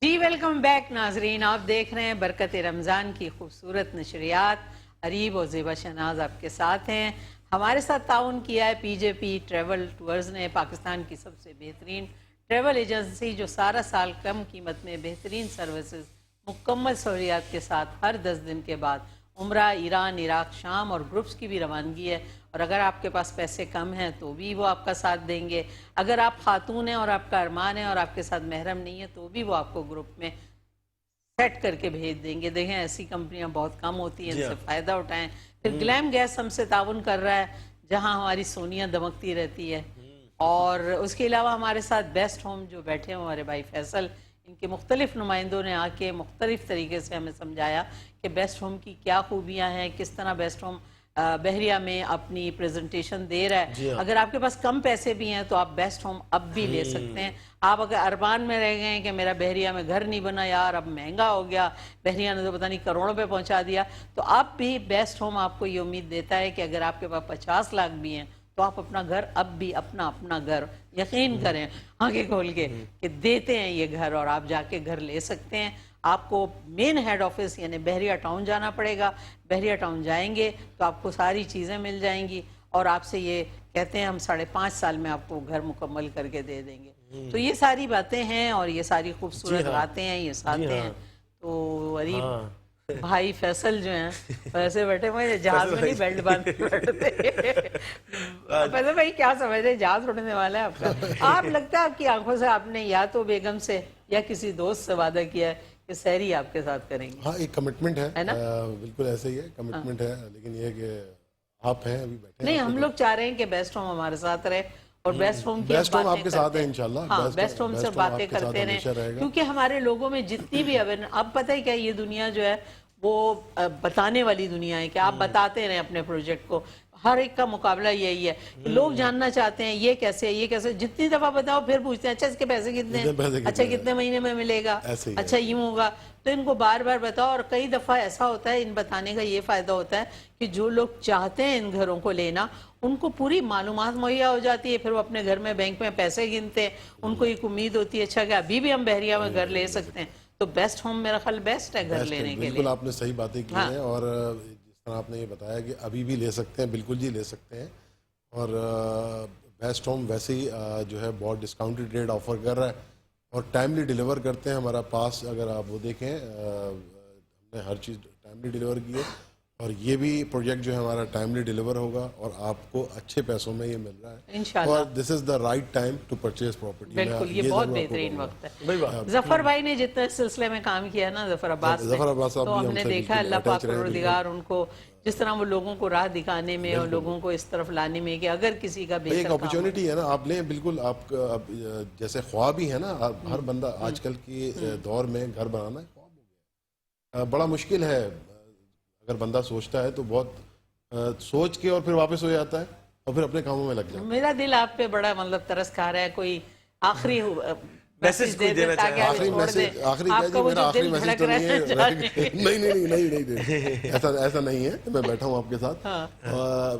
جی welcome back ناظرین، آپ دیکھ رہے ہیں برکت رمضان کی خوبصورت نشریات۔ عریب اور زیبا شہناز آپ کے ساتھ ہیں۔ ہمارے ساتھ تعاون کیا ہے پی جے پی ٹریول ٹورز نے، پاکستان کی سب سے بہترین ٹریول ایجنسی جو سارا سال کم قیمت میں بہترین سروسز مکمل سہولیات کے ساتھ ہر 10 دن کے بعد عمرہ، ایران، عراق، شام اور گروپس کی بھی روانگی ہے۔ اور اگر آپ کے پاس پیسے کم ہیں تو بھی وہ آپ کا ساتھ دیں گے۔ اگر آپ خاتون ہیں اور آپ کا ارمان ہے اور آپ کے ساتھ محرم نہیں ہے تو بھی وہ آپ کو گروپ میں سیٹ کر کے بھیج دیں گے۔ دیکھیں ایسی کمپنیاں بہت کم ہوتی ہیں، ان سے فائدہ اٹھائیں۔ پھر گلیم گیس ہم سے تعاون کر رہا ہے جہاں ہماری سونیاں دمکتی رہتی ہے، اور اس کے علاوہ ہمارے ساتھ بیسٹ ہوم جو بیٹھے ہیں ہمارے بھائی فیصل، ان کے مختلف نمائندوں نے آ کے مختلف طریقے سے ہمیں سمجھایا کہ بیسٹ ہوم کی کیا خوبیاں ہیں، کس طرح بیسٹ ہوم بحریہ میں اپنی پریزنٹیشن دے رہا ہے۔ اگر آپ کے پاس کم پیسے بھی ہیں تو آپ بیسٹ ہوم اب بھی لے سکتے ہیں۔ آپ اگر ارمان میں رہ گئے ہیں کہ میرا بحریہ میں گھر نہیں بنا یار، اب مہنگا ہو گیا، بحریہ نے تو پتہ نہیں کروڑوں پہ پہنچا دیا، تو اب بھی بیسٹ ہوم آپ کو یہ امید دیتا ہے کہ اگر آپ کے پاس 50 لاکھ بھی ہیں تو آپ اپنا گھر اب بھی اپنا گھر یقین کریں آنکھیں کھول کے کہ دیتے ہیں یہ گھر، اور آپ جا کے گھر لے سکتے ہیں۔ آپ کو مین ہیڈ آفس یعنی بحریہ ٹاؤن جانا پڑے گا۔ بحریہ ٹاؤن جائیں گے تو آپ کو ساری چیزیں مل جائیں گی، اور آپ سے یہ کہتے ہیں ہم 5.5 سال میں آپ کو گھر مکمل کر کے دے دیں گے۔ تو یہ ساری باتیں ہیں اور یہ ساری خوبصورت باتیں ہیں، یہ ساتیں ہیں۔ تو عریب بھائی فیصل جو ہیں ویسے بیٹھے ہوئے جہاز میں نہیں بیلٹ باندھ کے بیٹھتے۔ فیصل بھائی کیا سمجھ رہے جہاز اڑنے والا ہے آپ کا؟ آپ لگتا ہے آپ کی آنکھوں سے آپ نے یا تو بیگم سے یا کسی دوست سے وعدہ کیا ہے کہ سحری آپ کے ساتھ کریں گے۔ ہاں ایک کمٹمنٹ ہے، بالکل ایسا ہی ہے، کمٹمنٹ ہے، لیکن یہ کہ آپ ہیں ابھی بیٹھے نہیں، ہم لوگ چاہ رہے ہیں کہ بیسٹ ہوم ہمارے ساتھ رہے اور بیسٹ ہوم کی بیسٹ ہوم آپ کے ساتھ ہے ہیں انشاءاللہ۔ ہاں بیسٹ ہوم سے باتیں کرتے رہیں، کیونکہ ہمارے لوگوں میں جتنی بھی اب پتہ ہی کیا یہ دنیا جو ہے وہ بتانے والی دنیا ہے کہ آپ بتاتے رہیں اپنے پروجیکٹ کو۔ ہر ایک کا مقابلہ یہی ہے، لوگ جاننا چاہتے ہیں یہ کیسے ہے، یہ کیسے، جتنی دفعہ بتاؤ پھر پوچھتے ہیں اچھا اس کے پیسے کتنے ہیں، اچھا کتنے مہینے میں ملے گا، اچھا یوں ہوگا۔ تو ان کو بار بار بتاؤ، اور کئی دفعہ ایسا ہوتا ہے ان بتانے کا یہ فائدہ ہوتا ہے کہ جو لوگ چاہتے ہیں ان گھروں کو لینا ان کو پوری معلومات مہیا ہو جاتی ہے، پھر وہ اپنے گھر میں بینک میں پیسے گنتے ہیں، ان کو ایک امید ہوتی ہے اچھا کہ ابھی بھی ہم بحریہ میں گھر لے سکتے ہیں۔ تو بیسٹ ہوم میرا خیال بیسٹ ہے گھر لینے کے لیے۔ بالکل آپ نے صحیح باتیں کی ہیں، اور جس طرح آپ نے یہ بتایا کہ ابھی بھی لے سکتے ہیں، بالکل جی لے سکتے ہیں۔ اور بیسٹ ہوم ویسے ہی جو ہے بہت ڈسکاؤنٹڈ ریٹ آفر کر رہا ہے اور ٹائملی ڈیلیور کرتے ہیں۔ ہمارا پاس اگر آپ وہ دیکھیں ہم نے ہر چیز ٹائملی ڈیلیور کی ہے، اور یہ بھی پروجیکٹ جو ہے ہمارا ٹائملی ڈیلیور ہوگا اور آپ کو اچھے پیسوں میں یہ مل رہا ہے انشاءاللہ، اور this is the right time to purchase property. بالکل یہ بہت بہترین وقت ہے۔ ظفر بھائی نے جتنے سلسلے میں کام کیا نا ظفر عباس نے، تو ہم نے دیکھا اللہ پاک پروردگار ان کو جس طرح وہ لوگوں کو راہ دکھانے میں اور لوگوں کو اس طرف لانے میں کہ اگر کسی کا ایک اپرچونٹی ہے نا آپ لیں، بالکل آپ جیسے خواب ہی ہے نا، ہر بندہ آج کل کے دور میں گھر بنانا خواب ہو گیا، بڑا مشکل ہے۔ اگر بندہ سوچتا ہے تو بہت سوچ کے اور پھر واپس ہو جاتا ہے اور پھر اپنے کاموں میں لگ جاتا ہے۔ میرا دل آپ پہ بڑا مطلب ترس کھا رہا ہے، کوئی آخری میسج کوئی دینا چاہے؟ آخری میسج میرا آخری میسج تو نہیں ہے، نہیں ایسا نہیں ہے، میں بیٹھا ہوں آپ کے ساتھ۔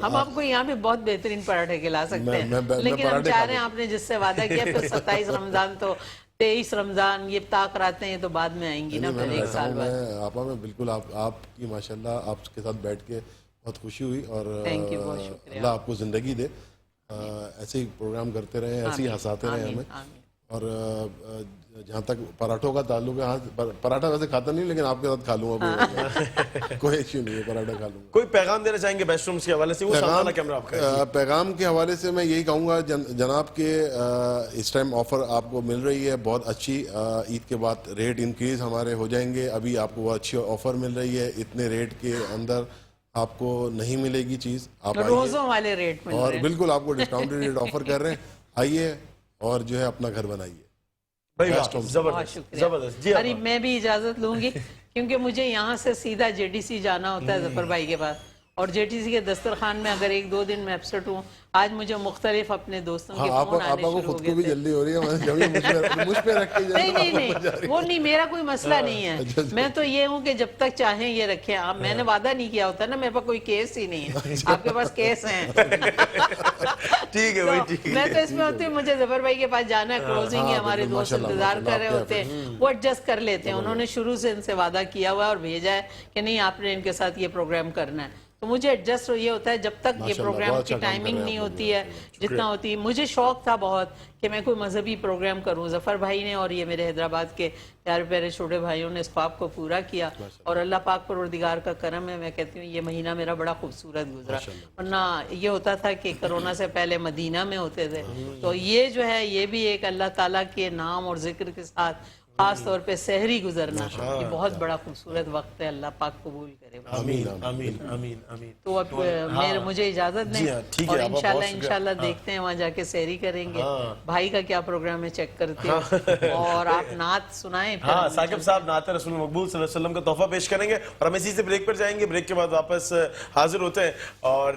ہم آپ کو یہاں پہ بہت بہترین پراٹھے کھلا سکتے ہیں، لیکن ہم چاہ رہے ہیں آپ نے جس سے وعدہ کیا پھر 27 رمضان تو 23 رمضان یہ طاق راتیں ہیں تو بعد میں آئیں گی نا، پھر ایک سال بعد۔ آپا میں بالکل آپ کی ماشاءاللہ آپ کے ساتھ بیٹھ کے بہت خوشی ہوئی، اور اللہ آپ کو زندگی دے، ایسے ہی پروگرام کرتے رہیں، ایسے ہی ہنساتے رہیں ہمیں۔ اور جہاں تک پراٹھوں کا تعلق ہے، ہاں پراٹھا ویسے کھاتا نہیں لیکن آپ کے ساتھ کھا لوں گا، کوئی ایشو نہیں ہے، پراٹھا کھا لوں گا۔ کوئی پیغام دینا چاہیں گے بیسٹ ہومز کے حوالے سے؟ وہ سامنے والا کیمرہ آپ کا۔ پیغام کے حوالے سے میں یہی کہوں گا جناب کہ اس ٹائم آفر آپ کو مل رہی ہے بہت اچھی، عید کے بعد ریٹ انکریز ہمارے ہو جائیں گے، ابھی آپ کو وہ اچھی آفر مل رہی ہے، اتنے ریٹ کے اندر آپ کو نہیں ملے گی چیز، آپ روزوں والے ریٹ میں، اور بالکل آپ کو ڈسکاؤنٹڈ ریٹ آفر کر رہے ہیں، آئیے اور جو ہے اپنا گھر بنائیے۔ زبردست۔ جی میں بھی اجازت لوں گی کیونکہ مجھے یہاں سے سیدھا جے ڈی سی جانا ہوتا ہے ظفر بھائی کے پاس، اور JTC کے دسترخوان میں اگر 1-2 دن میں ایبسنٹ ہوں. آج مجھے مختلف اپنے دوستوں کے فون آنے شروع ہو خود کو بھی گئے تھے. جلدی ہو رہی ہے مجھ پہ رکھ کے نہیں وہ نہیں، میرا کوئی مسئلہ نہیں ہے. میں تو یہ ہوں کہ جب تک چاہیں یہ رکھیں آپ. میں نے وعدہ نہیں کیا ہوتا نا، میرے پاس کوئی کیس ہی نہیں ہے. آپ کے پاس کیس ہیں. ٹھیک ہے بھائی، ٹھیک ہے. میں تو اس میں ہوتی ہوں مجھے ظفر بھائی کے پاس جانا ہے، کلوزنگ ہے، ہمارے دوست انتظار کر رہے ہوتے ہیں، وہ ایڈجسٹ کر لیتے ہیں. انہوں نے شروع سے ان سے وعدہ کیا ہوا ہے اور بھیجا ہے کہ نہیں آپ نے ان کے ساتھ یہ پروگرام کرنا ہے. تو مجھے ایڈجسٹ یہ ہوتا ہے جب تک یہ پروگرام کی ٹائمنگ نہیں ہوتی ہے جتنا ہوتی ہے. مجھے شوق تھا بہت کہ میں کوئی مذہبی پروگرام کروں. ظفر بھائی نے اور یہ میرے حیدرآباد کے پیارے پیارے چھوٹے بھائیوں نے اس خواب کو پورا کیا اور اللہ پاک پروردگار کا کرم ہے. میں کہتی ہوں یہ مہینہ میرا بڑا خوبصورت گزرا. ورنہ یہ ہوتا تھا کہ کرونا سے پہلے مدینہ میں ہوتے تھے. تو یہ جو ہے یہ بھی ایک اللہ تعالیٰ کے نام اور ذکر کے ساتھ خاص طور پہ سحری گزرنا یہ بہت بڑا خوبصورت وقت ہے. اللہ پاک قبول کرے. آمین آمین آمین آمین. تو اب مجھے اجازت دیں اور انشاءاللہ دیکھتے ہیں وہاں جا کے سحری کریں گے. بھائی کا کیا پروگرام ہے چیک کرتے ہیں اور آپ نعت سنائیں. ہاں ثاقب صاحب نعت رسول مقبول صلی اللہ علیہ وسلم کا تحفہ پیش کریں گے اور ہم اسی سے بریک پر جائیں گے. بریک کے بعد واپس حاضر ہوتے ہیں. اور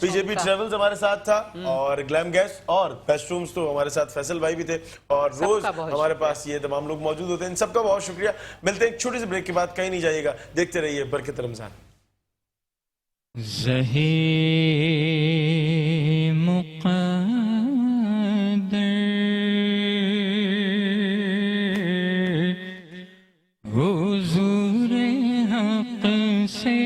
PJP ٹریولز ہمارے ساتھ تھا اور گلیم گیس اور بیسٹ رومز تو ہمارے ساتھ فیصل بھائی بھی تھے اور روز ہمارے پاس یہ تمام لوگ موجود ہوتے ہیں. ان سب کا بہت شکریہ. ملتے ہیں ایک چھوٹی سی بریک کے بعد. کہیں نہیں جائیے گا، دیکھتے رہیے برکت رمضان. زہی مقدر حضور حق سے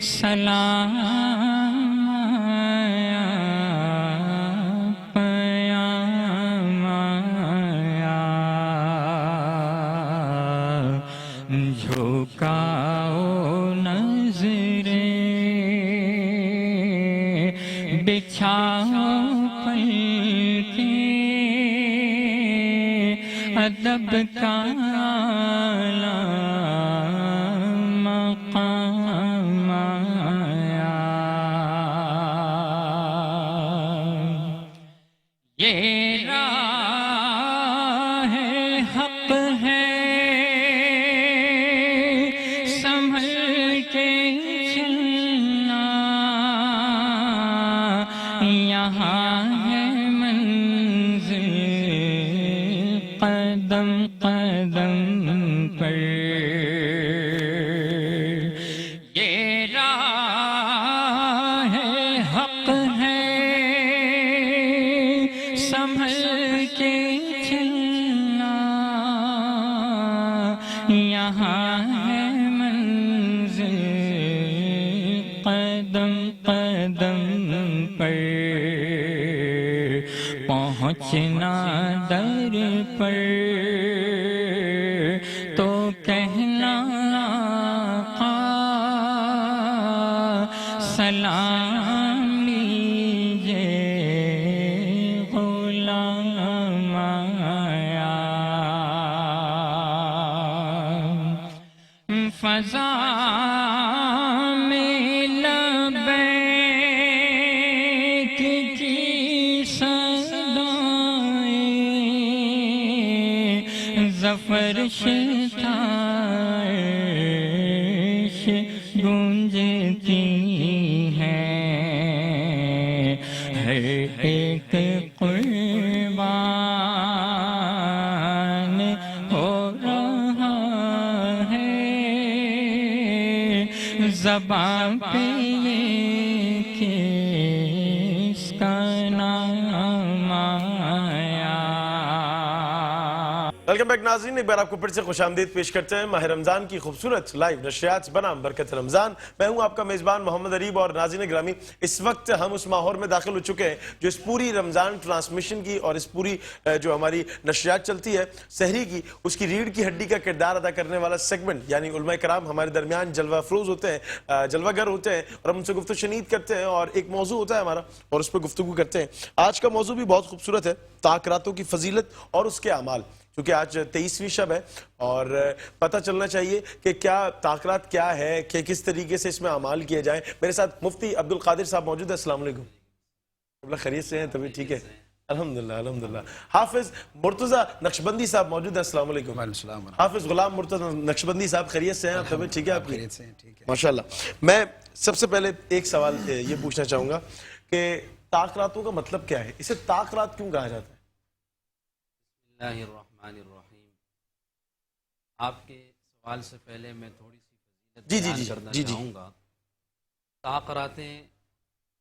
سلام آیا، پیام آیا، جھکاؤ نظریں بچھاؤ پلکیں، ادب کا اعلیٰ مقام آیا. یہ راہ حق ہے، سنبھل کے چلنا، یہاں ہے منزل قدم قدم پر. یہ راہ حق ہے، سنبھل کے چلنا، یہاں ہے منزل قدم قدم پر. پہنچنا در پر تو کہنا آقا سلام لیجئے غلام آیا. فضا میں لبیک کی صدائیں ظفر شتائش گونجتی ہیں. ہر ایک قربان ہو رہا ہے، زبان پہ یہ کس کا نام آیا. ویلکم بیک ناظرین، ایک بار آپ کو پھر سے خوش آمدید پیش کرتے ہیں ماہ رمضان کی خوبصورت لائیو نشریات بنام برکت رمضان. میں ہوں آپ کا میزبان محمد عریب اور ناظرین گرامی اس وقت ہم اس ماحول میں داخل ہو چکے ہیں جو اس پوری رمضان ٹرانسمیشن کی اور اس پوری جو ہماری نشریات چلتی ہے سحری کی، اس کی ریڑھ کی ہڈی کا کردار ادا کرنے والا سیگمنٹ یعنی علماء کرام ہمارے درمیان جلوہ افروز ہوتے ہیں، جلوہ گر ہوتے ہیں اور ہم ان سے گفتگو شنید کرتے ہیں اور ایک موضوع ہوتا ہے ہمارا اور اس پہ گفتگو کرتے ہیں. آج کا موضوع بھی بہت خوبصورت ہے، تاک کی فضیلت اور اس کے اعمال. کیونکہ آج 23ویں شب ہے اور پتہ چلنا چاہیے کہ کیا تاخرات کیا ہے، کہ کس طریقے سے اس میں اعمال کیے جائیں. میرے ساتھ مفتی عبدالقادر صاحب موجود ہے. السلام علیکم. خیریت سے ہیں؟ طبیعت ٹھیک ہے؟ الحمدللہ الحمدللہ. حافظ مرتضی نقشبندی صاحب موجود ہیں. السلام علیکم. وعلیکم السلام. حافظ غلام مرتضی نقشبندی صاحب خیریت سے ہیں؟ آپ طبیعت ٹھیک ہے آپ کی؟ خیریت سے ہیں, ٹھیک ہے. ماشاءاللہ. میں سب سے پہلے ایک سوال یہ پوچھنا چاہوں گا کہ طاق راتوں کا مطلب کیا ہے؟ اسے طاق رات کیوں کہا جاتا ہے؟ بسم اللہ الرحمن الرحیم. آپ کے سوال سے پہلے میں تھوڑی سی فضیلت بیان کرنا چاہوں گا. طاق راتیں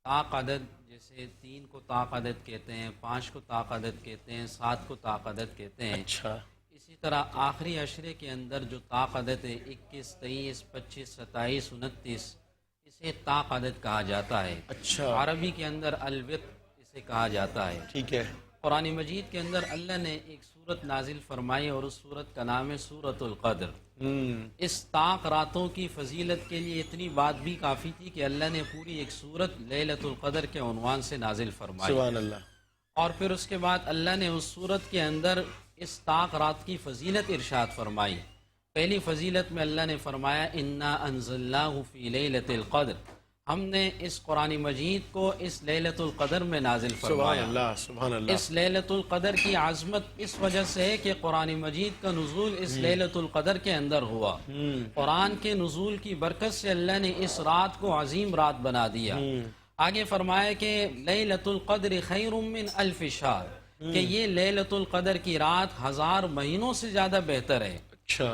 طاق عدد جیسے 3 کو طاق عدد کہتے ہیں, 5 کو طاق عدد کہتے ہیں, 7 کو طاق عدد کہتے ہیں. اچھا. اسی طرح آخری عشرے کے اندر جو طاق عدد ہے 21, 23, 25, 27, 29 اسے طاق عدد کہا جاتا ہے. اچھا. عربی کے اندر الوتر اسے کہا جاتا ہے. ٹھیک ہے. قرآن مجید کے اندر اللہ نے ایک سورت نازل فرمائی اور اس سورت کا نام ہے سورۃ القدر. اس طاق راتوں کی فضیلت کے لیے اتنی بات بھی کافی تھی کہ اللہ نے پوری ایک سورت لیلۃ القدر کے عنوان سے نازل فرمائی. سبحان اللہ. اور پھر اس کے بعد اللہ نے اس سورت کے اندر اس طاق رات کی فضیلت ارشاد فرمائی. پہلی فضیلت میں اللہ نے فرمایا انا انزلناہ فی لیلۃ القدر, ہم نے اس قرآن مجید کو اس لیلۃ القدر میں نازل فرمایا. سبحان اللہ سبحان اللہ. اس لیلۃ القدر کی عظمت اس وجہ سے ہے کہ قرآن مجید کا نزول اس لیلۃ القدر کے اندر ہوا. قرآن کے نزول کی برکت سے اللہ نے اس رات کو عظیم رات بنا دیا. آگے فرمایا کہ لیلۃ القدر خیر من الف شہر, کہ یہ لیلۃ القدر کی رات 1000 مہینوں سے زیادہ بہتر ہے.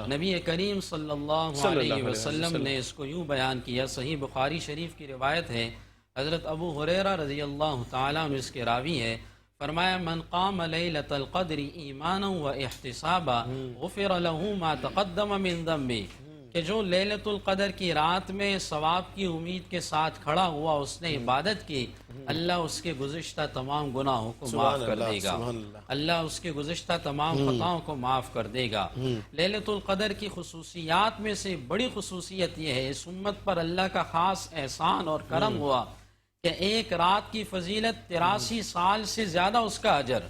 نبی کریم صلی اللہ علیہ وسلم نے اس کو یوں بیان کیا. صحیح بخاری شریف کی روایت ہے, حضرت ابو ہریرہ رضی اللہ تعالیٰ عنہ اس کے راوی ہے, فرمایا من قام لیلۃ القدر ایمانا و احتسابا غفر له ما تقدم من ذنبه, کہ جو لیلۃ القدر کی رات میں ثواب کی امید کے ساتھ کھڑا ہوا, اس نے عبادت کی, اللہ اس کے گزشتہ تمام گناہوں کو معاف کر دے گا. اللہ اس کے گزشتہ تمام خطاؤں کو معاف کر دے گا. لیلۃ القدر کی خصوصیات میں سے بڑی خصوصیت یہ ہے, اس امت پر اللہ کا خاص احسان اور کرم ہوا کہ ایک رات کی فضیلت 83 سال سے زیادہ اس کا اجر.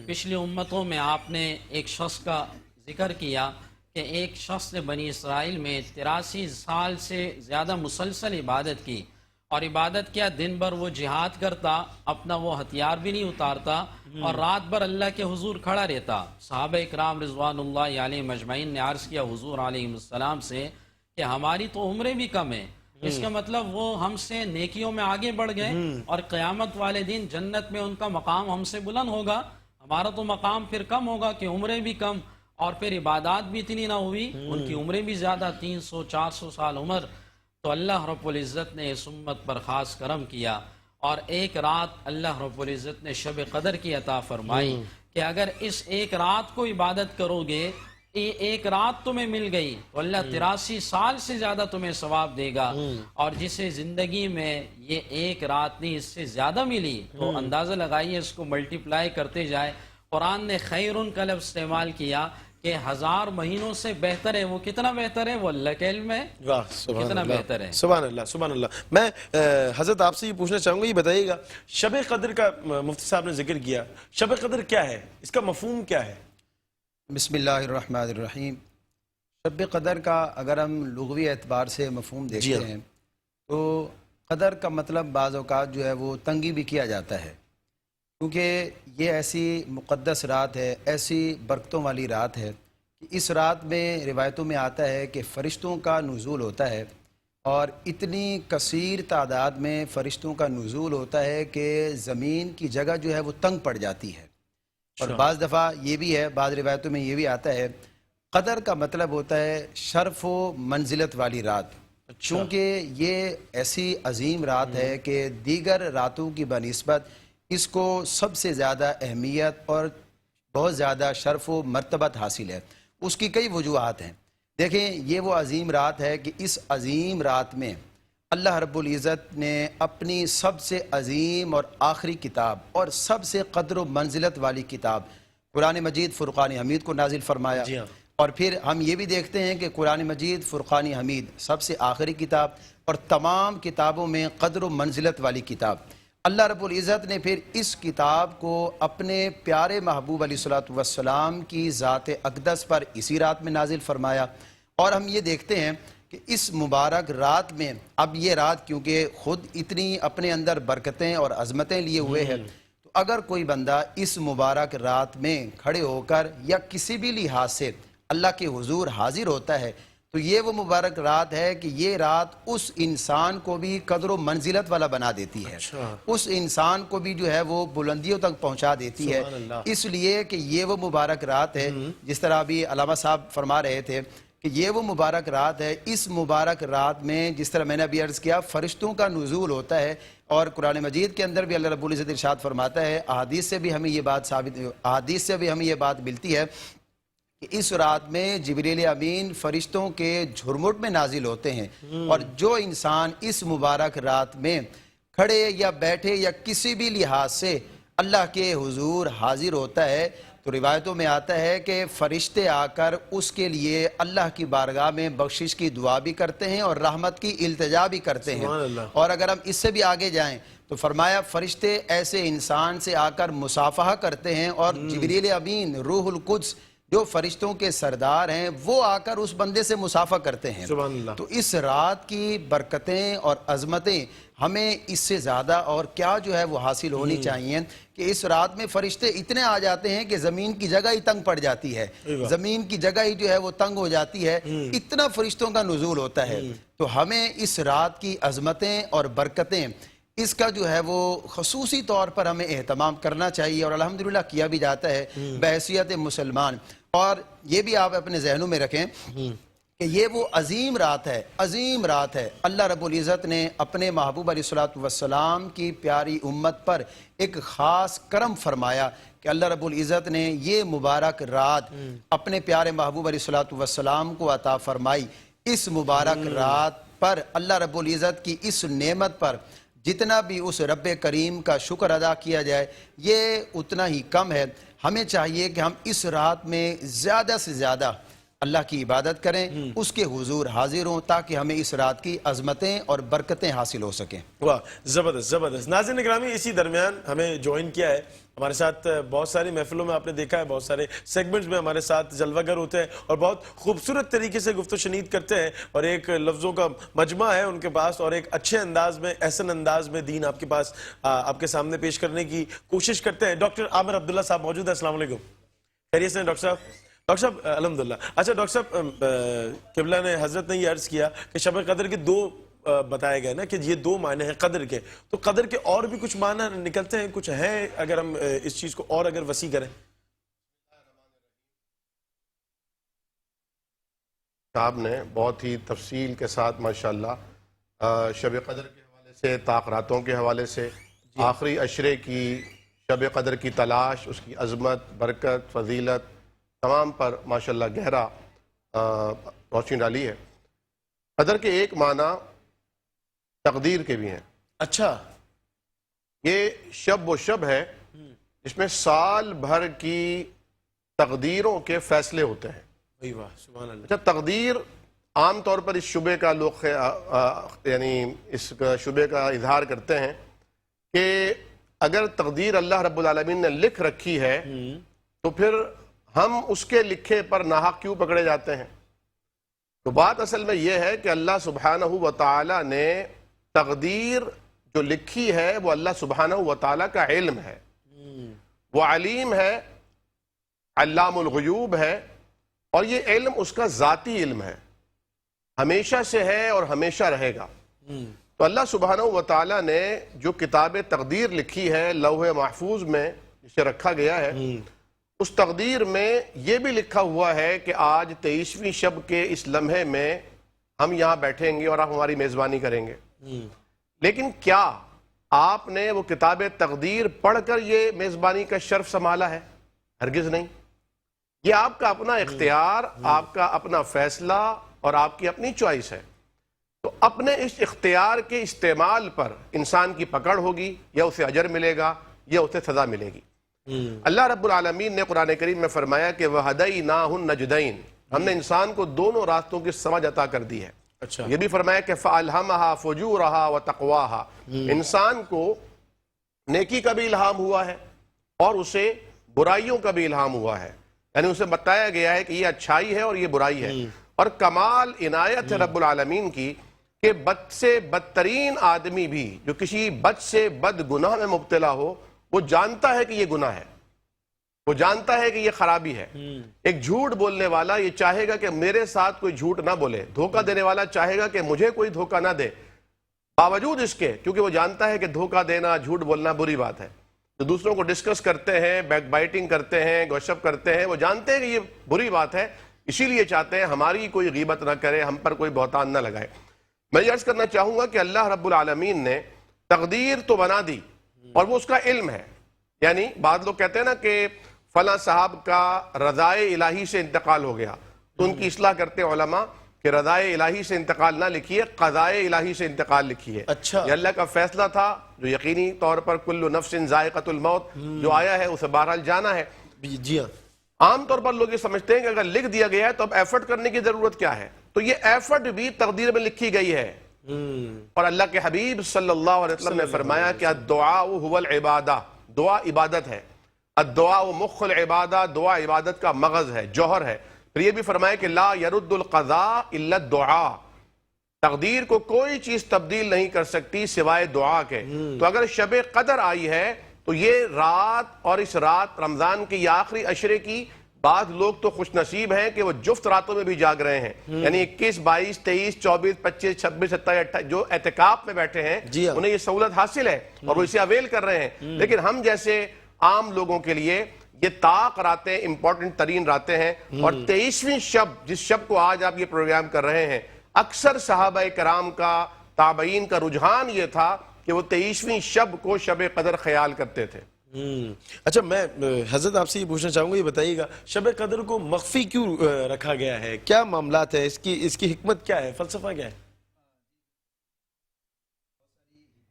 پچھلی امتوں میں آپ نے ایک شخص کا ذکر کیا کہ ایک شخص نے بنی اسرائیل میں 83 سال سے زیادہ مسلسل عبادت کی, اور عبادت کیا, دن بھر وہ جہاد کرتا, اپنا وہ ہتھیار بھی نہیں اتارتا, اور رات بھر اللہ کے حضور کھڑا رہتا. صحابہ اکرام رضوان اللہ علیہ مجمعین نے عرض کیا حضور علیہ السلام سے کہ ہماری تو عمریں بھی کم ہیں, اس کا مطلب وہ ہم سے نیکیوں میں آگے بڑھ گئے اور قیامت والے دن جنت میں ان کا مقام ہم سے بلند ہوگا, ہمارا تو مقام پھر کم ہوگا کہ عمریں بھی کم اور پھر عبادات بھی اتنی نہ ہوئی, ان کی عمریں بھی زیادہ 300-400 سال عمر. تو اللہ رب العزت نے اس امت پر خاص کرم کیا, اور ایک رات اللہ رب العزت نے شب قدر کی عطا فرمائی کہ اگر اس ایک رات کو عبادت کرو گے, ایک رات تمہیں مل گئی تو اللہ 83 سال سے زیادہ تمہیں ثواب دے گا. اور جسے زندگی میں یہ ایک رات نہیں اس سے زیادہ ملی تو اندازہ لگائیے, اس کو ملٹیپلائی کرتے جائے. قرآن نے خیرن کا لفظ استعمال کیا کہ 1000 مہینوں سے بہتر ہے. وہ کتنا بہتر ہے وہ اللہ کے علم ہے, کتنا بہتر ہے. سبحان اللہ سبحان اللہ. میں حضرت آپ سے یہ پوچھنا چاہوں گا, یہ بتائیے گا شب قدر کا مفتی صاحب نے ذکر کیا, شب قدر کیا ہے, اس کا مفہوم کیا ہے؟ بسم اللہ الرحمن الرحیم. شب قدر کا اگر ہم لغوی اعتبار سے مفہوم دیکھتے ہیں تو قدر کا مطلب بعض اوقات جو ہے وہ تنگی بھی کیا جاتا ہے, کیونکہ یہ ایسی مقدس رات ہے, ایسی برکتوں والی رات ہے کہ اس رات میں روایتوں میں آتا ہے کہ فرشتوں کا نزول ہوتا ہے, اور اتنی کثیر تعداد میں فرشتوں کا نزول ہوتا ہے کہ زمین کی جگہ جو ہے وہ تنگ پڑ جاتی ہے. اور بعض دفعہ یہ بھی ہے, بعض روایتوں میں یہ بھی آتا ہے قدر کا مطلب ہوتا ہے شرف و منزلت والی رات, چونکہ یہ ایسی عظیم رات ہے کہ دیگر راتوں کی بنسبت اس کو سب سے زیادہ اہمیت اور بہت زیادہ شرف و مرتبت حاصل ہے. اس کی کئی وجوہات ہیں. دیکھیں, یہ وہ عظیم رات ہے کہ اس عظیم رات میں اللہ رب العزت نے اپنی سب سے عظیم اور آخری کتاب اور سب سے قدر و منزلت والی کتاب قرآن مجید فرقان حمید کو نازل فرمایا. اور پھر ہم یہ بھی دیکھتے ہیں کہ قرآن مجید فرقان حمید سب سے آخری کتاب اور تمام کتابوں میں قدر و منزلت والی کتاب. اللہ رب العزت نے پھر اس کتاب کو اپنے پیارے محبوب علیہ الصلوۃ والسلام کی ذات اقدس پر اسی رات میں نازل فرمایا. اور ہم یہ دیکھتے ہیں کہ اس مبارک رات میں, اب یہ رات کیونکہ خود اتنی اپنے اندر برکتیں اور عظمتیں لیے ہوئے ہے, تو اگر کوئی بندہ اس مبارک رات میں کھڑے ہو کر یا کسی بھی لحاظ سے اللہ کے حضور حاضر ہوتا ہے تو یہ وہ مبارک رات ہے کہ یہ رات اس انسان کو بھی قدر و منزلت والا بنا دیتی ہے، اس انسان کو بھی جو ہے وہ بلندیوں تک پہنچا دیتی ہے، اس لیے کہ یہ وہ مبارک رات ہے جس طرح ابھی علامہ صاحب فرما رہے تھے کہ یہ وہ مبارک رات ہے۔ اس مبارک رات میں جس طرح میں نے ابھی عرض کیا فرشتوں کا نزول ہوتا ہے، اور قرآن مجید کے اندر بھی اللہ رب العزت ارشاد فرماتا ہے، احادیث سے بھی ہمیں یہ بات ملتی ہے کہ اس رات میں جبریل امین فرشتوں کے جھرمٹ میں نازل ہوتے ہیں، اور جو انسان اس مبارک رات میں کھڑے یا بیٹھے یا کسی بھی لحاظ سے اللہ کے حضور حاضر ہوتا ہے تو روایتوں میں آتا ہے کہ فرشتے آ کر اس کے لیے اللہ کی بارگاہ میں بخشش کی دعا بھی کرتے ہیں اور رحمت کی التجا بھی کرتے ہیں۔ اور اگر ہم اس سے بھی آگے جائیں تو فرمایا فرشتے ایسے انسان سے آ کر مصافحہ کرتے ہیں، اور جبریل امین روح القدس جو فرشتوں کے سردار ہیں وہ آ کر اس بندے سے مصافحہ کرتے ہیں۔ تو اس رات کی برکتیں اور عظمتیں ہمیں اس سے زیادہ اور کیا جو ہے وہ حاصل ہونی چاہیے کہ اس رات میں فرشتے اتنے آ جاتے ہیں کہ زمین کی جگہ ہی تنگ پڑ جاتی ہے، زمین کی جگہ ہی جو ہے وہ تنگ ہو جاتی ہے، اتنا فرشتوں کا نزول ہوتا ہے۔ تو ہمیں اس رات کی عظمتیں اور برکتیں اس کا جو ہے وہ خصوصی طور پر ہمیں اہتمام کرنا چاہیے، اور الحمدللہ کیا بھی جاتا ہے بحیثیت مسلمان۔ اور یہ بھی آپ اپنے ذہنوں میں رکھیں کہ یہ وہ عظیم رات ہے، اللہ رب العزت نے اپنے محبوب علیہ السلام کی پیاری امت پر ایک خاص کرم فرمایا کہ اللہ رب العزت نے یہ مبارک رات اپنے پیارے محبوب علیہ السلام کو عطا فرمائی۔ اس مبارک رات پر اللہ رب العزت کی اس نعمت پر جتنا بھی اس رب کریم کا شکر ادا کیا جائے یہ اتنا ہی کم ہے۔ ہمیں چاہیے کہ ہم اس رات میں زیادہ سے زیادہ اللہ کی عبادت کریں، اس کے حضور حاضر ہوں تاکہ ہمیں اس رات کی عظمتیں اور برکتیں حاصل ہو سکیں۔ واہ، زبردست زبردست۔ ناظرین گرامی، اسی درمیان ہمیں جوائن کیا ہے ہمارے ساتھ، بہت ساری محفلوں میں آپ نے دیکھا ہے، بہت سارے سیگمنٹس میں ہمارے ساتھ جلوہ گر ہوتے ہیں اور بہت خوبصورت طریقے سے گفت و شنید کرتے ہیں، اور ایک لفظوں کا مجمع ہے ان کے پاس، اور ایک اچھے انداز میں، احسن انداز میں دین آپ کے پاس آپ کے سامنے پیش کرنے کی کوشش کرتے ہیں۔ ڈاکٹر عامر عبداللہ صاحب موجود ہیں، السلام علیکم، خیریت سے ہیں ڈاکٹر صاحب؟ ڈاکٹر صاحب الحمدللہ۔ اچھا ڈاکٹر صاحب، قبلہ نے حضرت نے یہ عرض کیا کہ شب قدر کے دو بتائے گئے نا کہ یہ دو معنی ہیں قدر کے، تو قدر کے اور بھی کچھ معنی نکلتے ہیں، کچھ ہیں اگر ہم اس چیز کو اور اگر وسیع کریں؟ صاحب نے بہت ہی تفصیل کے ساتھ ماشاءاللہ شب قدر کے حوالے سے، طاقراتوں کے حوالے سے، آخری عشرے کی شب قدر کی تلاش، اس کی عظمت، برکت، فضیلت تمام پر ماشاءاللہ گہرا روشنی ڈالی ہے۔ قدر کے ایک معنی تقدیر کے بھی ہیں۔ اچھا، یہ شب و شب ہے جس میں سال بھر کی تقدیروں کے فیصلے ہوتے ہیں۔ واہ سبحان اللہ۔ اچھا، تقدیر عام طور پر اس شبے کا لوگ یعنی اس شبے کا اظہار کرتے ہیں کہ اگر تقدیر اللہ رب العالمین نے لکھ رکھی ہے تو پھر ہم اس کے لکھے پر ناحق کیوں پکڑے جاتے ہیں؟ تو بات اصل میں یہ ہے کہ اللہ سبحانہ و تعالی نے تقدیر جو لکھی ہے وہ اللہ سبحانہ و تعالی کا علم ہے، وہ علیم ہے، علام الغیوب ہے، اور یہ علم اس کا ذاتی علم ہے، ہمیشہ سے ہے اور ہمیشہ رہے گا۔ تو اللہ سبحانہ و تعالی نے جو کتاب تقدیر لکھی ہے لوح محفوظ میں جسے رکھا گیا ہے، اس تقدیر میں یہ بھی لکھا ہوا ہے کہ آج 23ویں شب کے اس لمحے میں ہم یہاں بیٹھیں گے اور آپ ہماری میزبانی کریں گے۔ لیکن کیا آپ نے وہ کتاب تقدیر پڑھ کر یہ میزبانی کا شرف سنبھالا ہے؟ ہرگز نہیں۔ یہ آپ کا اپنا اختیار، آپ کا اپنا فیصلہ اور آپ کی اپنی چوائس ہے۔ تو اپنے اس اختیار کے استعمال پر انسان کی پکڑ ہوگی، یا اسے اجر ملے گا یا اسے سزا ملے گی۔ اللہ رب العالمین نے قرآن کریم میں فرمایا کہ وَهَدَيْنَاهُ النَّجْدَيْنِ، ہم نے انسان کو دونوں راستوں کی سمجھ عطا کر دی ہے۔ اچھا، یہ بھی فرمایا کہ فَأَلْهَمَهَا فُجُورَهَا وَتَقْوَاهَا، انسان کو نیکی کا بھی الہام ہوا ہے اور اسے برائیوں کا بھی الہام ہوا ہے، یعنی اسے بتایا گیا ہے کہ یہ اچھائی ہے اور یہ برائی ہے۔ اور کمال عنایت ہے رب العالمین کی کہ بد سے بدترین آدمی بھی جو کسی بد سے بد گناہ میں مبتلا ہو، وہ جانتا ہے کہ یہ گناہ ہے، وہ جانتا ہے کہ یہ خرابی ہے۔ ایک جھوٹ بولنے والا یہ چاہے گا کہ میرے ساتھ کوئی جھوٹ نہ بولے، دھوکہ دینے والا چاہے گا کہ مجھے کوئی دھوکہ نہ دے، باوجود اس کے، کیونکہ وہ جانتا ہے کہ دھوکہ دینا، جھوٹ بولنا بری بات ہے۔ جو دوسروں کو ڈسکس کرتے ہیں، بیک بائٹنگ کرتے ہیں، گوشپ کرتے ہیں، وہ جانتے ہیں کہ یہ بری بات ہے، اسی لیے چاہتے ہیں ہماری کوئی غیبت نہ کرے، ہم پر کوئی بہتان نہ لگائے۔ میں یہ عرض کرنا چاہوں گا کہ اللہ رب العالمین نے تقدیر تو بنا دی اور وہ اس کا علم ہے۔ یعنی بعض لوگ کہتے ہیں نا کہ فلاں صاحب کا رضائے الہی سے انتقال ہو گیا، تو ان کی اصلاح کرتے ہیں علماء کہ رضائے الہی سے انتقال نہ لکھیے، قضائے الہی سے انتقال لکھیے۔ اچھا، یہ اللہ کا فیصلہ تھا جو یقینی طور پر کل نفس ذائقۃ الموت جو آیا ہے اسے بہرحال جانا ہے۔ جی ہاں، عام طور پر لوگ یہ سمجھتے ہیں کہ اگر لکھ دیا گیا ہے تو اب ایفرٹ کرنے کی ضرورت کیا ہے، تو یہ ایفرٹ بھی تقدیر میں لکھی گئی ہے۔ اور اللہ کے حبیب صلی اللہ علیہ وسلم نے فرمایا کہ الدعاء هو العبادہ، دعا عبادت ہے، الدعاء مخ العبادہ، دعا عبادت کا مغز ہے، جوہر ہے۔ پھر یہ بھی فرمایا کہ لا يرد القضاء الا الدعاء، تقدیر کو کوئی چیز تبدیل نہیں کر سکتی سوائے دعا کے۔ تو اگر شب قدر آئی ہے تو یہ رات، اور اس رات رمضان کی یہ آخری عشرے کی، بعض لوگ تو خوش نصیب ہیں کہ وہ جفت راتوں میں بھی جاگ رہے ہیں، یعنی 21، 22، 23، 24، 25، 26، 27، 28 جو اعتکاف میں بیٹھے ہیں انہیں یہ سہولت حاصل ہے اور وہ اسے اویل کر رہے ہیں۔ لیکن ہم جیسے عام لوگوں کے لیے یہ طاق راتیں امپورٹنٹ ترین راتیں ہیں، اور 23ویں شب، جس شب کو آج آپ یہ پروگرام کر رہے ہیں، اکثر صحابہ کرام کا، تابعین کا رجحان یہ تھا کہ وہ 23ویں شب کو شب قدر خیال کرتے تھے۔ اچھا، میں حضرت آپ سے یہ پوچھنا چاہوں گا، یہ بتائیے گا شب قدر کو مخفی کیوں رکھا گیا ہے؟ کیا معاملات ہے اس کی حکمت کیا ہے، فلسفہ کیا ہے؟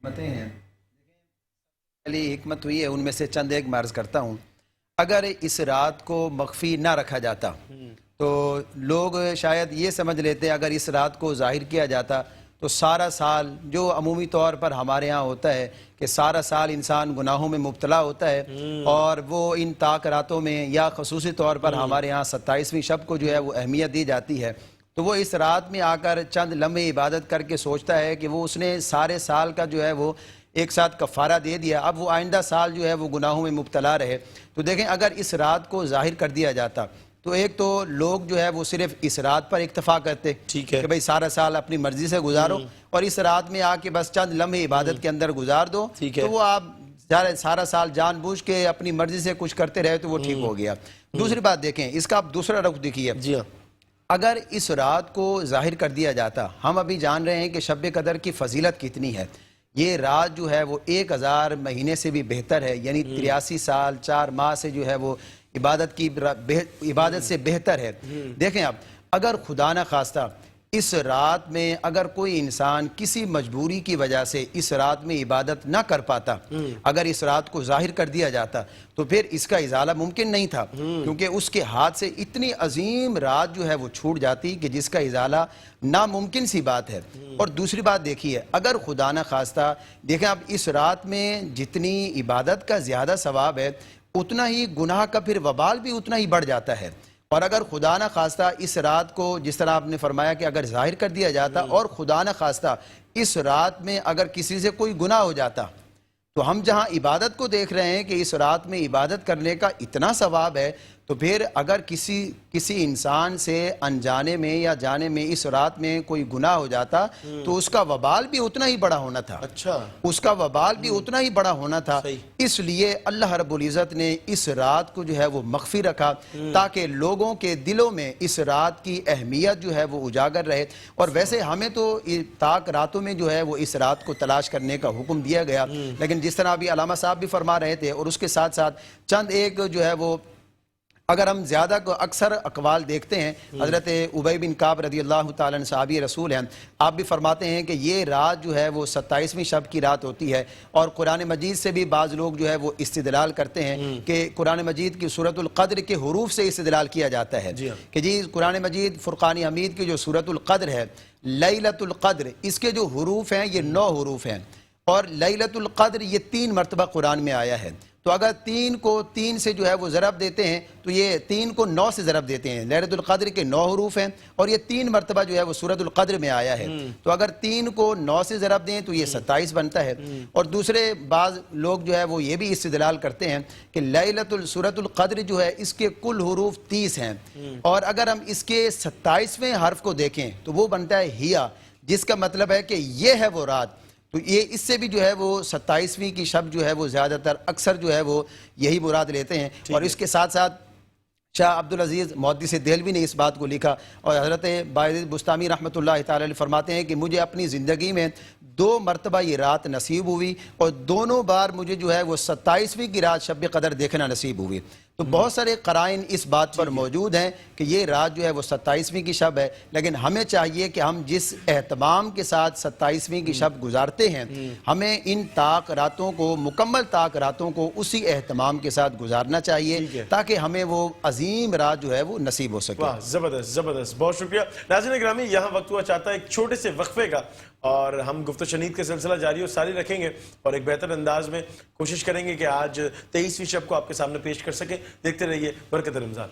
حکمتیں ہیں، پہلی حکمت ہوئی ہے، ان میں سے چند ایک میں عرض کرتا ہوں۔ اگر اس رات کو مخفی نہ رکھا جاتا تو لوگ شاید یہ سمجھ لیتے اگر اس رات کو ظاہر کیا جاتا تو سارا سال، جو عمومی طور پر ہمارے ہاں ہوتا ہے کہ سارا سال انسان گناہوں میں مبتلا ہوتا ہے، اور وہ ان طاق راتوں میں، یا خصوصی طور پر ہمارے ہاں 27ویں شب کو جو ہے وہ اہمیت دی جاتی ہے، تو وہ اس رات میں آ کر چند لمحے عبادت کر کے سوچتا ہے کہ وہ اس نے سارے سال کا جو ہے وہ ایک ساتھ کفارہ دے دیا، اب وہ آئندہ سال جو ہے وہ گناہوں میں مبتلا رہے۔ تو دیکھیں اگر اس رات کو ظاہر کر دیا جاتا تو ایک تو لوگ جو ہے وہ صرف اس رات پر اکتفا کرتے کہ بھئی سارا سال اپنی مرضی سے گزارو، اور اس رات میں آ کے بس چند لمحے عبادت کے اندر گزار دو، تو وہ آپ سارا سال جان بوجھ کے اپنی مرضی سے کچھ کرتے رہے تو وہ ٹھیک ہو گیا۔ دوسری بات دیکھیں، اس کا آپ دوسرا رخ دیکھیے، اگر اس رات کو ظاہر کر دیا جاتا، ہم ابھی جان رہے ہیں کہ شب قدر کی فضیلت کتنی ہے، یہ رات جو ہے وہ 1000 مہینے سے بھی بہتر ہے، یعنی 83 سال 4 ماہ سے جو ہے وہ عبادت سے بہتر ہے۔ دیکھیں اب اگر خدا نہ خواستہ اس رات میں اگر کوئی انسان کسی مجبوری کی وجہ سے اس رات میں عبادت نہ کر پاتا، اگر اس رات کو ظاہر کر دیا جاتا تو پھر اس کا ازالہ ممکن نہیں تھا، کیونکہ اس کے ہاتھ سے اتنی عظیم رات جو ہے وہ چھوٹ جاتی کہ جس کا ازالہ ناممکن سی بات ہے۔ اور دوسری بات دیکھیے، اگر خدا نہ خواستہ، دیکھیں اب اس رات میں جتنی عبادت کا زیادہ ثواب ہے اتنا ہی گناہ کا پھر وبال بھی اتنا ہی بڑھ جاتا ہے۔ اور اگر خدا نہ خواستہ اس رات کو، جس طرح آپ نے فرمایا کہ اگر ظاہر کر دیا جاتا اور خدا نہ خواستہ اس رات میں اگر کسی سے کوئی گناہ ہو جاتا، تو ہم جہاں عبادت کو دیکھ رہے ہیں کہ اس رات میں عبادت کرنے کا اتنا ثواب ہے، تو پھر اگر کسی انسان سے انجانے میں یا جانے میں اس رات میں کوئی گناہ ہو جاتا تو اس کا وبال بھی اتنا ہی بڑا ہونا تھا۔ اس کا وبال بھی اتنا ہی بڑا ہونا تھا۔ اس لیے اللہ رب العزت نے اس رات کو جو ہے وہ مخفی رکھا تاکہ لوگوں کے دلوں میں اس رات کی اہمیت جو ہے وہ اجاگر رہے۔ اور ویسے ہمیں تو طاق راتوں میں جو ہے وہ اس رات کو تلاش کرنے کا حکم دیا گیا، لیکن جس طرح ابھی علامہ صاحب بھی فرما رہے تھے، اور اس کے ساتھ ساتھ چند ایک جو ہے وہ اگر ہم زیادہ اکثر اقوال دیکھتے ہیں، حضرت ابی بن کعب رضی اللہ تعالیٰ عنہ صحابی رسول ہیں، آپ بھی فرماتے ہیں کہ یہ رات جو ہے وہ 27ویں شب کی رات ہوتی ہے۔ اور قرآن مجید سے بھی بعض لوگ جو ہے وہ استدلال کرتے ہیں کہ قرآن مجید کی سورۃ القدر کے حروف سے استدلال کیا جاتا ہے کہ جی قرآن مجید فرقان حمید کی جو سورۃ القدر ہے، لیلۃ القدر، اس کے جو حروف ہیں یہ 9 حروف ہیں، اور لیلۃ القدر یہ 3 مرتبہ قرآن میں آیا ہے۔ تو اگر 3 کو 3 سے جو ہے وہ ضرب دیتے ہیں تو یہ 3 کو 9 سے ضرب دیتے ہیں. لیلۃ القدر کے 9 حروف ہیں اور یہ 3 مرتبہ جو ہے وہ سورۃ القدر میں آیا ہے. تو اگر 3 کو 9 سے ضرب دیں تو یہ 27 بنتا ہے. اور دوسرے بعض لوگ جو ہے وہ یہ بھی استدلال کرتے ہیں کہ سورۃ القدر جو ہے اس کے کل حروف 30 ہیں اور اگر ہم اس کے 27ویں حرف کو دیکھیں تو وہ بنتا ہے ہیا، جس کا مطلب ہے کہ یہ ہے وہ رات. تو یہ اس سے بھی جو ہے وہ 27ویں کی شب جو ہے وہ زیادہ تر اکثر جو ہے وہ یہی مراد لیتے ہیں. اور اس کے ساتھ ساتھ شاہ عبدالعزیز محدث دہلوی نے اس بات کو لکھا اور حضرت باعث بستامی رحمۃ اللہ تعالی علیہ فرماتے ہیں کہ مجھے اپنی زندگی میں 2 مرتبہ یہ رات نصیب ہوئی اور دونوں بار مجھے جو ہے وہ 27ویں کی رات شب قدر دیکھنا نصیب ہوئی. تو بہت سارے قرائن اس بات پر موجود ہیں کہ یہ رات جو ہے وہ 27ویں کی شب ہے، لیکن ہمیں چاہیے کہ ہم جس اہتمام کے ساتھ 27ویں کی شب گزارتے ہیں ہمیں ان طاق راتوں کو، مکمل طاق راتوں کو اسی اہتمام کے ساتھ گزارنا چاہیے تاکہ ہمیں وہ عظیم رات جو ہے وہ نصیب ہو سکے. واہ، زبردست زبردست، بہت شکریہ. ناظرین گرامی، یہاں وقت ہوا چاہتا ہے ایک چھوٹے سے وقفے کا اور ہم گفت و شنید کے سلسلہ جاری اور ساری رکھیں گے اور ایک بہتر انداز میں کوشش کریں گے کہ آج 23ویں شب کو آپ کے سامنے پیش کر سکیں. دیکھتے رہیے برکت رمضان.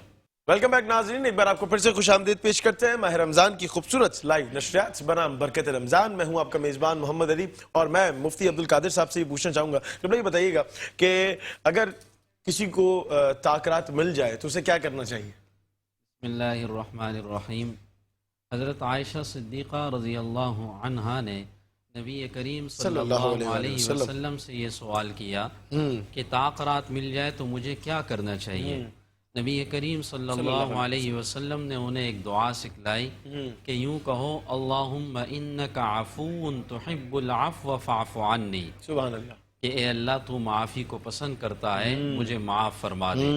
ویلکم بیک ناظرین، ایک بار آپ کو پھر سے خوش آمدید پیش کرتے ہیں ماہ رمضان کی خوبصورت لائیو نشریات بنام برکت رمضان. میں ہوں آپ کا میزبان محمد علی اور میں مفتی عبدالقادر صاحب سے یہ پوچھنا چاہوں گا کہ یہ بتائیے گا کہ اگر کسی کو طاقت مل جائے تو اسے کیا کرنا چاہیے؟ بسم اللہ الرحمن الرحیم. حضرت عائشہ صدیقہ رضی اللہ عنہا نے نبی کریم صلی اللہ علیہ وسلم سے یہ سوال کیا کہ طاقت مل جائے تو مجھے کیا کرنا چاہیے. نبی کریم صلی اللہ علیہ وسلم نے انہیں ایک دعا سکھلائی کہ یوں کہو اللہم انک عفو تحب العفو فاعف عنی. سبحان اللہ. کہ اے اللہ تو معافی کو پسند کرتا ہے، مجھے معاف فرما دے.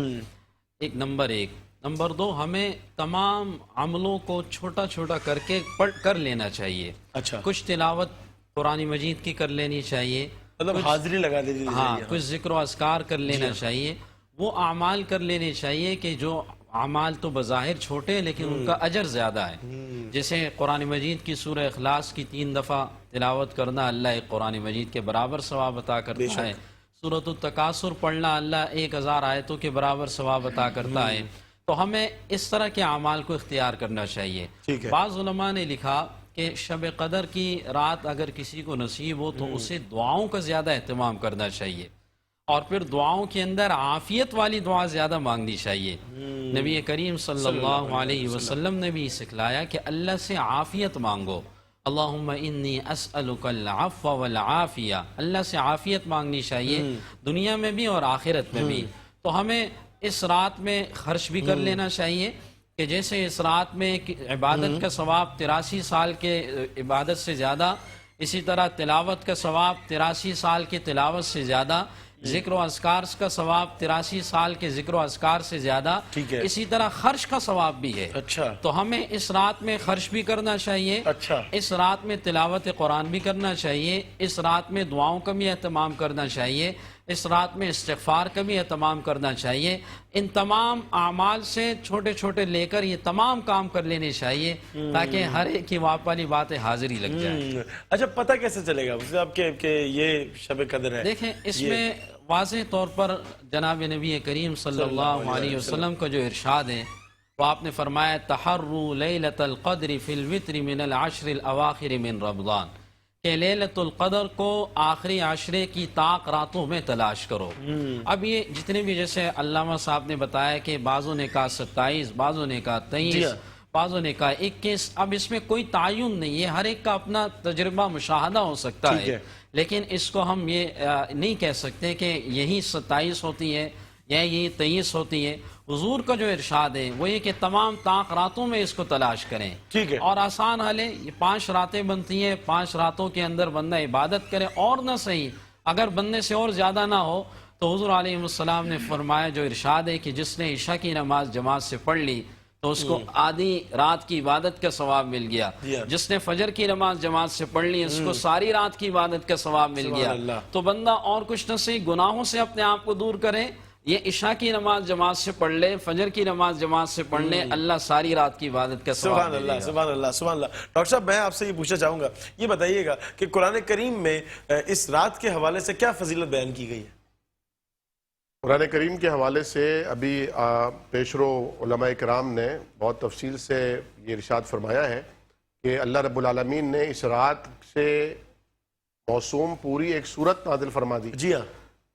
ایک نمبر 1. نمبر 2، ہمیں تمام عملوں کو چھوٹا چھوٹا کر لینا چاہیے. اچھا، کچھ تلاوت قرآن مجید کی کر لینی چاہیے، مطلب حاضری لگا دینی چاہیے. ہاں، کچھ ذکر و اذکار کر لینا چاہیے. وہ اعمال کر لینے چاہیے کہ جو اعمال تو بظاہر چھوٹے ہیں لیکن ان کا اجر زیادہ ہے. جیسے قرآن مجید کی سورہ اخلاص کی 3 دفعہ تلاوت کرنا اللہ ایک قرآن مجید کے برابر ثواب عطا کرتا ہے. سورۃ التکاثر پڑھنا اللہ 1000 آیتوں کے برابر ثواب عطا کرتا ہے. تو ہمیں اس طرح کے اعمال کو اختیار کرنا چاہیے. بعض علماء نے لکھا کہ شب قدر کی رات اگر کسی کو نصیب ہو تو اسے دعاؤں کا زیادہ اہتمام کرنا چاہیے اور پھر دعاؤں کے اندر عافیت والی دعا زیادہ مانگنی چاہیے. نبی کریم صلی اللہ علیہ وسلم نے بھی سکھلایا کہ اللہ سے عافیت مانگو. اللہم انی اسألک العفو والعافیہ. اللہ سے عافیت مانگنی چاہیے دنیا میں بھی اور آخرت میں بھی. تو ہمیں اس رات میں خرچ بھی کر لینا چاہیے کہ جیسے اس رات میں عبادت کا ثواب 83 سال کے عبادت سے زیادہ، اسی طرح تلاوت کا ثواب 83 سال کے تلاوت سے زیادہ، ذکر و اذکار کا ثواب 83 سال کے ذکر و اذکار سے زیادہ، اسی طرح خرچ کا ثواب بھی ہے. تو ہمیں اس رات میں خرچ بھی کرنا چاہیے، اس رات میں تلاوت قرآن بھی کرنا چاہیے، اس رات میں دعاؤں کا بھی اہتمام کرنا چاہیے، اس رات میں استغفار کا بھی اہتمام کرنا چاہیے. ان تمام اعمال سے چھوٹے چھوٹے لے کر یہ تمام کام کر لینے چاہیے تاکہ ہر ایک کی والی باتیں حاضری لگ جائیں. اچھا، پتہ کیسے چلے گا آپ کہ یہ شب قدر ہے؟ دیکھیں، اس میں واضح طور پر جناب نبی کریم صلی اللہ علیہ وسلم کا جو ارشاد ہے وہ آپ نے فرمایا تحروا لیلۃ القدر فی الوتر من العشر الاواخر من رمضان، کہ لیلۃ القدر کو آخری عشرے کی طاق راتوں میں تلاش کرو. اب یہ جتنے بھی جیسے علامہ صاحب نے بتایا کہ بعضوں نے کہا 27، بعضوں نے کہا 23، بعضوں نے کہا 21. اب اس میں کوئی تعین نہیں ہے، ہر ایک کا اپنا تجربہ مشاہدہ ہو سکتا ہے. لیکن اس کو ہم یہ نہیں کہہ سکتے کہ یہی 27 ہوتی ہے یا یہ 23 ہوتی ہے. حضور کا جو ارشاد ہے وہ یہ کہ تمام طاق راتوں میں اس کو تلاش کریں. اور آسان حل ہے، یہ 5 راتیں بنتی ہیں، 5 راتوں کے اندر بندہ عبادت کرے اور نہ صحیح اگر بندے سے اور زیادہ نہ ہو تو حضور علیہ السلام نے فرمایا جو ارشاد ہے کہ جس نے عشاء کی نماز جماعت سے پڑھ لی تو اس کو آدھی رات کی عبادت کا ثواب مل گیا. جس نے فجر کی نماز جماعت سے پڑھ لی اس کو ساری رات کی عبادت کا ثواب مل گیا. تو بندہ اور کچھ نہ صحیح گناہوں سے اپنے آپ کو دور کرے، یہ عشاء کی نماز جماعت سے پڑھ لے، فجر کی نماز جماعت سے پڑھ لے، اللہ ساری رات کی عبادت کا ثواب ملے گا. سبحان اللہ، سبحان اللہ. ڈاکٹر صاحب، میں آپ سے یہ پوچھنا چاہوں گا، یہ بتائیے گا کہ قرآن کریم میں اس رات کے حوالے سے کیا فضیلت بیان کی گئی ہے؟ قرآن کریم کے حوالے سے ابھی پیشرو علماء کرام نے بہت تفصیل سے یہ ارشاد فرمایا ہے کہ اللہ رب العالمین نے اس رات سے موسوم پوری ایک سورت نازل فرما دی. جی ہاں.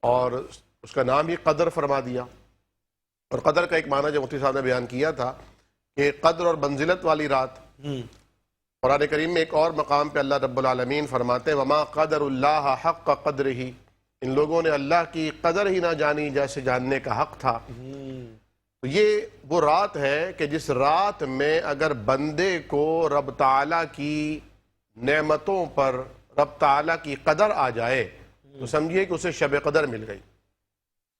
اور اس کا نام ہی قدر فرما دیا. اور قدر کا ایک معنی جو مفتی صاحب نے بیان کیا تھا کہ قدر اور منزلت والی رات. قرآن کریم میں ایک اور مقام پہ اللہ رب العالمین فرماتے ہیں وما قدر اللہ حق قدر ہی، ان لوگوں نے اللہ کی قدر ہی نہ جانی جیسے جاننے کا حق تھا. تو یہ وہ رات ہے کہ جس رات میں اگر بندے کو رب تعالیٰ کی نعمتوں پر رب تعالیٰ کی قدر آ جائے تو سمجھیے کہ اسے شب قدر مل گئی.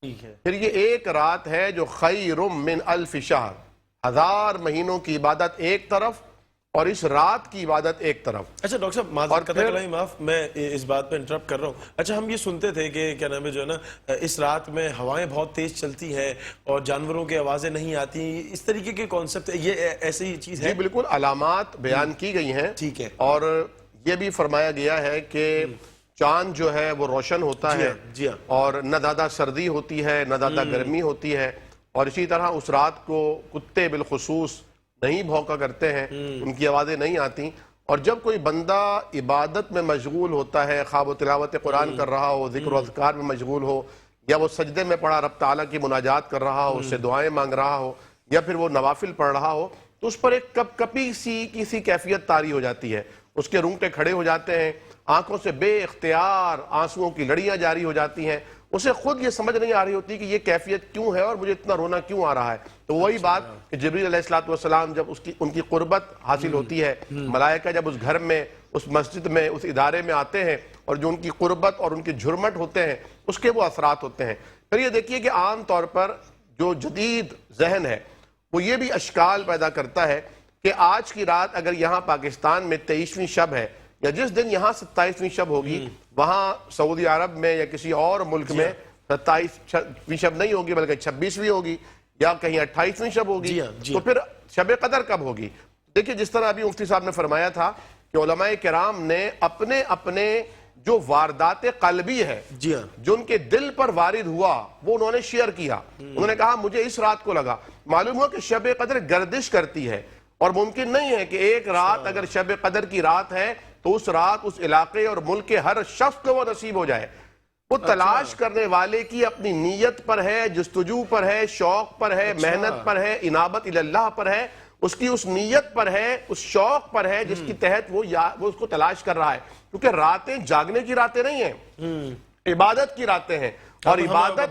ٹھیک ہے. پھر یہ ایک رات ہے جو خیر من الف شہر، 1000 مہینوں کی عبادت ایک طرف اور اس رات کی عبادت ایک طرف. اچھا ڈاکٹر صاحب معذرت قطع کلامی معاف، میں اس بات پہ انٹرپٹ کر رہا ہوں. اچھا ہم یہ سنتے تھے کہ کیا نام ہے جو ہے نا اس رات میں ہوائیں بہت تیز چلتی ہے اور جانوروں کی آوازیں نہیں آتی، اس طریقے کے کانسیپٹ، یہ ایسی ہی چیز ہے؟ جی بالکل، علامات بیان کی گئی ہیں. ٹھیک ہے. اور یہ بھی فرمایا گیا ہے کہ چاند جو ہے وہ روشن ہوتا ہے جی ہاں. اور نہ زیادہ سردی ہوتی ہے نہ زیادہ گرمی ہوتی ہے. اور اسی طرح اس رات کو کتے بالخصوص نہیں بھونکا کرتے ہیں، ان کی آوازیں نہیں آتی. اور جب کوئی بندہ عبادت میں مشغول ہوتا ہے، خواب و تلاوت قرآن کر رہا ہو، ذکر و اذکار میں مشغول ہو، یا وہ سجدے میں پڑا رب تعالیٰ کی مناجات کر رہا ہو، اس سے دعائیں مانگ رہا ہو، یا پھر وہ نوافل پڑھ رہا ہو، تو اس پر ایک کپ کپی سی کسی کیفیت طاری ہو جاتی ہے. اس کے رونگٹے کھڑے ہو جاتے ہیں، آنکھوں سے بے اختیار آنسوؤں کی لڑیاں جاری ہو جاتی ہیں. اسے خود یہ سمجھ نہیں آ رہی ہوتی کہ یہ کیفیت کیوں ہے اور مجھے اتنا رونا کیوں آ رہا ہے. تو وہی بات کہ جبریل علیہ السلام جب ان کی قربت حاصل ہوتی ہے، ملائکہ جب اس گھر میں، اس مسجد میں، اس ادارے میں آتے ہیں اور جو ان کی قربت اور ان کی جھرمٹ ہوتے ہیں اس کے وہ اثرات ہوتے ہیں. پھر یہ دیکھیے کہ عام طور پر جو جدید ذہن ہے وہ یہ بھی اشکال پیدا کرتا ہے کہ آج کی رات اگر یہاں پاکستان میں 23ویں شب ہے، یا جس دن یہاں 27ویں شب ہوگی وہاں سعودی عرب میں یا کسی اور ملک میں 27ویں شب نہیں ہوگی بلکہ 26ویں ہوگی یا کہیں 28ویں شب ہوگی. تو پھر شب قدر کب ہوگی؟ دیکھیے جس طرح ابھی مفتی صاحب نے فرمایا تھا کہ علماء کرام نے اپنے اپنے جو واردات قلبی ہے جو ان کے دل پر وارد ہوا وہ انہوں نے شیئر کیا. انہوں نے کہا مجھے اس رات کو لگا، معلوم ہوا کہ شب قدر گردش کرتی ہے اور ممکن نہیں ہے کہ ایک رات اگر شب قدر کی رات ہے تو اس رات اس علاقے اور ملک کے ہر شخص کو وہ نصیب ہو جائے. وہ تلاش کرنے والے کی اپنی نیت پر ہے، جستجو پر ہے، شوق پر ہے، محنت پر ہے، انابت اللہ پر ہے، اس کی اس نیت پر ہے، اس شوق پر ہے جس کی تحت وہ اس کو تلاش کر رہا ہے. کیونکہ راتیں جاگنے کی راتیں نہیں ہیں، عبادت کی راتیں ہیں. اور عبادت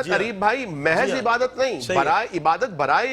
قریب بھائی محض عبادت نہیں، برائے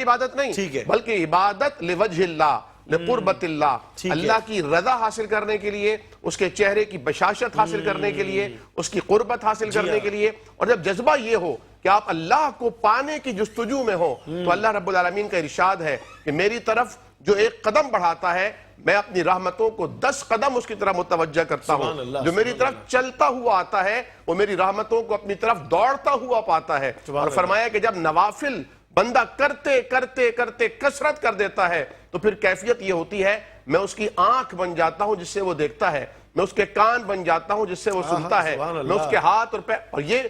عبادت نہیں، بلکہ عبادت لوجہ اللہ، لقربت اللہ، اللہ کی رضا حاصل کرنے کے لیے، اس کے چہرے کی بشاشت حاصل کرنے کے لیے، اس کی قربت حاصل کرنے کے لیے. اور جب جذبہ یہ ہو کہ آپ اللہ کو پانے کی جستجو میں ہو تو اللہ رب العالمین کا ارشاد ہے کہ میری طرف جو ایک قدم بڑھاتا ہے میں اپنی رحمتوں کو 10 قدم اس کی طرف متوجہ کرتا ہوں. جو میری طرف چلتا ہوا آتا ہے وہ میری رحمتوں کو اپنی طرف دوڑتا ہوا پاتا ہے. اور فرمایا کہ جب نوافل بندہ کرتے کرتے کرتے کثرت کر دیتا ہے تو پھر کیفیت یہ ہوتی ہے میں اس کی آنکھ بن جاتا ہوں جس سے وہ دیکھتا ہے، میں اس کے کان بن جاتا ہوں جس سے وہ سنتا ہے، میں اس کے ہاتھ اور پیر. اور یہ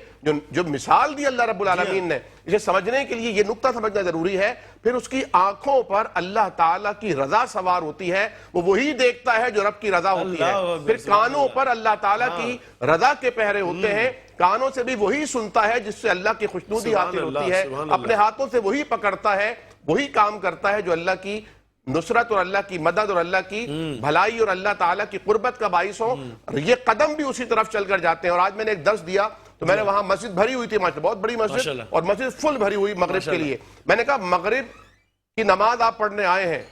جو مثال دی اللہ رب العالمین نے، اسے سمجھنے کے لیے یہ نقطہ سمجھنا ضروری ہے. پھر اس کی آنکھوں پر اللہ تعالیٰ کی رضا سوار ہوتی ہے، وہ وہی دیکھتا ہے جو رب کی رضا ہوتی ہے. پھر کانوں پر اللہ تعالیٰ کی رضا کے پہرے ہوتے ہیں، کانوں سے بھی وہی سنتا ہے جس سے اللہ کی خوشنودی حاصل ہوتی ہے، اپنے ہاتھوں سے وہی پکڑتا ہے، وہی کام کرتا ہے جو اللہ کی نصرت اور اللہ کی مدد اور اللہ کی بھلائی اور اللہ تعالیٰ کی قربت کا باعث ہو. یہ قدم بھی اسی طرف چل کر جاتے ہیں. اور آج میں نے ایک درس دیا تو میں نے وہاں مسجد بھری ہوئی تھی، بہت بڑی مسجد، اور مسجد فل بھری ہوئی مغرب کے لیے. میں نے کہا مغرب کی نماز آپ پڑھنے آئے ہیں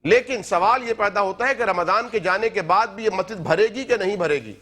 لیکن سوال یہ پیدا ہوتا ہے کہ رمضان کے جانے کے بعد بھی یہ مسجد بھرے گی کہ نہیں بھرے گی؟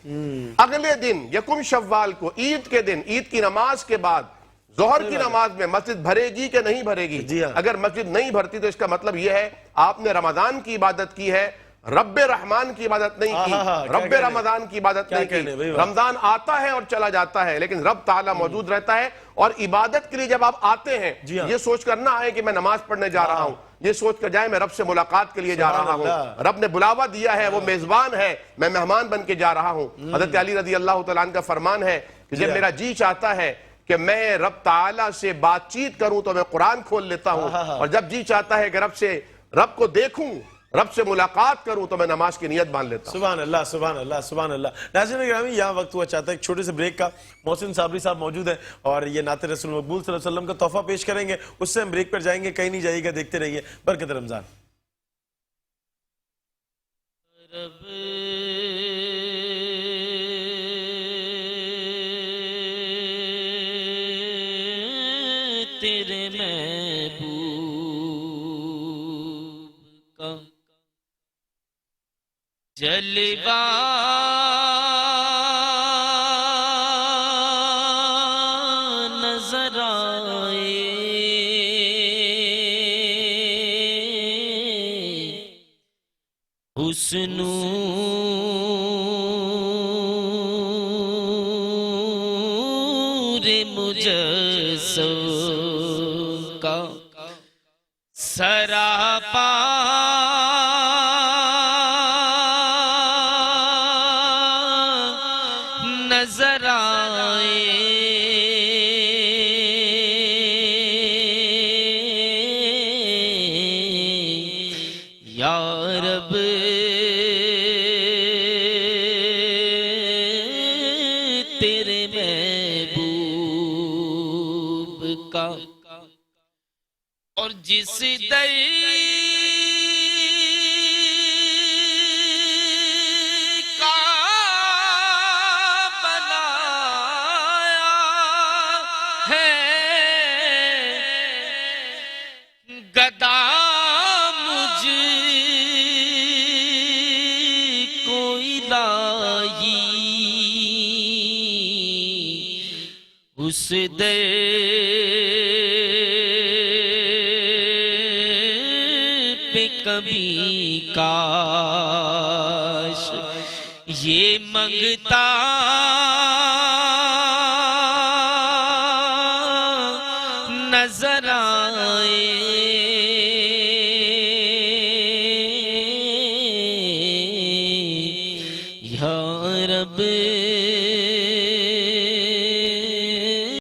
اگلے دن یکم شوال کو، عید کے دن، عید کی نماز کے بعد ظہر کی نماز میں مسجد بھرے گی کہ نہیں بھرے گی؟ اگر مسجد نہیں بھرتی تو اس کا مطلب یہ ہے آپ نے رمضان کی عبادت کی ہے، رب رحمان کی عبادت نہیں کی، رب رمضان کی عبادت نہیں کی. رمضان آتا ہے اور چلا جاتا ہے لیکن رب تعالیٰ موجود رہتا ہے. اور عبادت کے لیے جب آپ آتے ہیں یہ سوچ کر نہ آئے کہ میں نماز پڑھنے جا رہا ہوں، یہ سوچ کر جائے میں رب سے ملاقات کے لیے جا رہا ہوں، رب نے بلاوا دیا ہے، وہ میزبان ہے، میں مہمان بن کے جا رہا ہوں. حضرت علی رضی اللہ تعالیٰ عنہ کا فرمان ہے کہ جب میرا جی چاہتا ہے کہ میں رب تعالیٰ سے بات چیت کروں تو میں قرآن کھول لیتا ہوں، اور جب جی چاہتا ہے کہ رب کو دیکھوں، رب سے ملاقات کروں تو میں نماز کی نیت باندھ لیتا ہوں۔ سبحان اللہ سبحان اللہ سبحان اللہ۔ ناظرین گرامی، یہاں وقت ہوا چاہتا ہے ایک چھوٹے سے بریک کا۔ محسن صابری صاحب موجود ہیں اور یہ نعت رسول مقبول صلی اللہ علیہ وسلم کا تحفہ پیش کریں گے، اس سے ہم بریک پر جائیں گے، کہیں نہیں جائیے گا، دیکھتے رہیے برکت رمضان۔ تیرے محبوب کا جلوہ نظر آئے، حسن مجسم کا سراپا نظر آئے، یا رب تیرے محبوب کا، اور جس در کا بنایا ہے گدا مجھ کوئی لائی، اس در پہ کبھی کاش یہ منگتا نظر آئے، یا رب